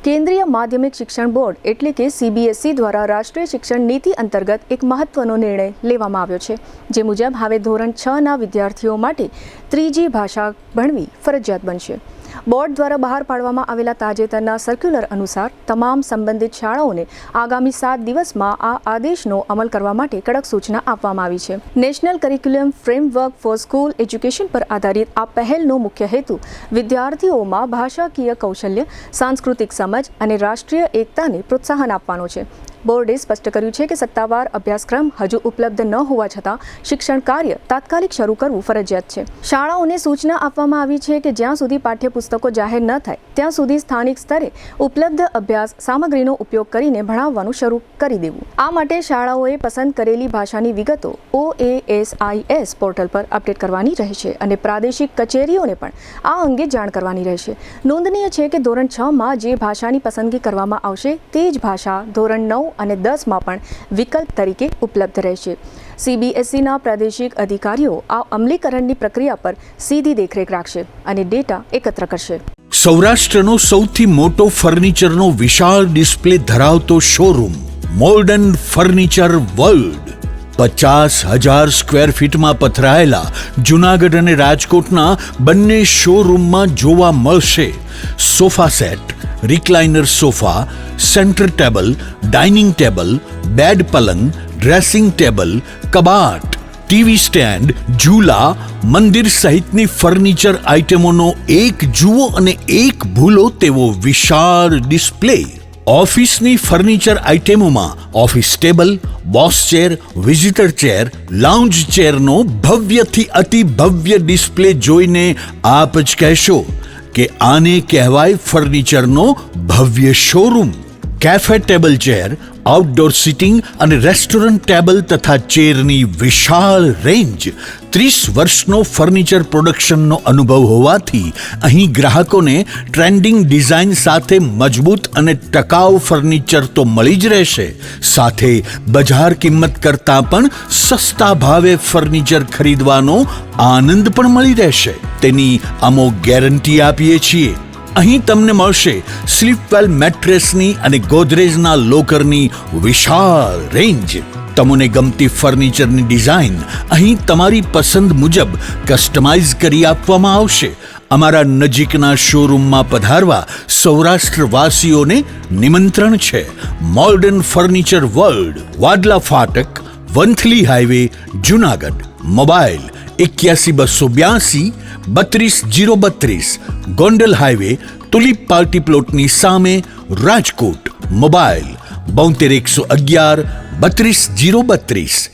કેન્દ્રીય માધ્યમિક શિક્ષણ બોર્ડ એટલે કે CBSE દ્વારા રાષ્ટ્રીય શિક્ષણ નીતિ અંતર્ગત એક મહત્વનો નિર્ણય લેવામાં આવ્યો છે, જે મુજબ હવે ધોરણ 6ના વિદ્યાર્થીઓ માટે ત્રીજી ભાષા ભણવી ફરજિયાત બનશે. બોર્ડ દ્વારા બહાર પાડવામાં આવેલા તાજેતરના સર્ક્યુલર અનુસાર તમામ સંબંધિત શાળાઓને આગામી 7 દિવસમાં આ આદેશનો અમલ કરવા માટે કડક સૂચના આપવામાં આવી છે. National curriculum framework for school education પર આધારિત આ પહેલનો મુખ્ય હેતુ વિદ્યાર્થીઓમાં ભાષાકીય કૌશલ્ય, સાંસ્કૃતિક સમજ અને રાષ્ટ્રીય એકતાને પ્રોત્સાહન આપવાનો છે. બોર્ડે સ્પષ્ટ કર્યું છે કે સત્તાવાર અભ્યાસક્રમ હજુ ઉપલબ્ધ ન હોવા છતાં શિક્ષણ કાર્ય તાત્કાલિક શરૂ કરવું ફરજિયાત છે. શાળાઓને સૂચના આપવામાં આવી છે કે જ્યાં સુધી પાઠ્યપુસ્તકો જાહેર ન થાય ત્યાં સુધી સ્થાનિક સ્તરે ઉપલબ્ધ અભ્યાસ સામગ્રીનો ઉપયોગ કરીને ભણાવવાનું શરૂ કરી દેવું. આ માટે શાળાઓએ પસંદ કરેલી ભાષાની વિગતો OASIS પોર્ટલ પર અપડેટ કરવાની રહેશે અને પ્રાદેશિક કચેરીઓને પણ આ અંગે જાણ કરવાની રહેશે. નોંધનીય છે કે ધોરણ 6માં જે ભાષાની પસંદગી કરવામાં આવશે તે જ ભાષા ધોરણ 9 અને 10માં પણ વિકલ્પ તરીકે ઉપલબ્ધ રહેશે. CBSEના પ્રાદેશિક અધિકારીઓ આ અમલીકરણની પ્રક્રિયા પર સીધી દેખરેખ રાખશે અને ડેટા એકત્ર કરશે. સૌરાષ્ટ્રનો સૌથી મોટો ફર્નિચરનો વિશાળ ડિસ્પ્લે ધરાવતો showroom modern furniture world 50,000 square ફીટમાં પથરાયેલા જૂનાગઢ અને રાજકોટના બંને શોરૂમમાં જોવા મળશે sofa set, recliner sofa, centre table, dining table, bed પલંગ, ડ્રેસિંગ ટેબલ, કબાટ, ટીવી સ્ટેન્ડ, ઝૂલા, મંદિર સહિતની ફર્નિચર આઇટમોનો એક જુઓ અને એક ભૂલો તેવો વિશાળ ડિસ્પ્લે. ઓફિસની ફર્નિચર આઇટમોમાં office table, boss chair, visitor chair, lounge ચેરનો ભવ્યથી અતિ ભવ્ય ડિસ્પ્લે જોઈને આપ જ કહેશો કે આને કહેવાય ફર્નિચરનો ભવ્ય showroom. Cafe table chair, outdoor sitting અને રેસ્ટોરન્ટ ટેબલ તથા ચેરની વિશાળ રેન્જ. 30 વર્ષનો ફર્નિચર પ્રોડક્શનનો અનુભવ હોવાથી અહીં ગ્રાહકોને ટ્રેન્ડિંગ ડિઝાઇન સાથે મજબૂત અને ટકાઉ ફર્નિચર તો મળી જ રહેશે, સાથે બજાર કિંમત કરતાં પણ સસ્તા ભાવે ફર્નિચર ખરીદવાનો આનંદ પણ મળી રહેશે. તેની અમો ગેરંટી આપીએ છીએ. અહીં તમને મળશે સ્લીપવેલ મેટ્રેસની અને ગોદરેજના લોકરની વિશાળ રેન્જ. તમને ગમતી ફર્નિચરની ડિઝાઇન અહીં તમારી પસંદ મુજબ કસ્ટમાઇઝ કરી આપવામાં આવશે. અમારા નજીકના શોરૂમમાં પધારવા સૌરાષ્ટ્રવાસીઓને નિમંત્રણ છે. મોડર્ન ફર્નિચર વર્લ્ડ, વાડલા ફાટક, Vanthali highway, Junagadh. Mobile 81 282 32 032, Gondal highway, tulip party પ્લોટની સામે, રાજકોટ. મોબાઈલ 72 111 32 032.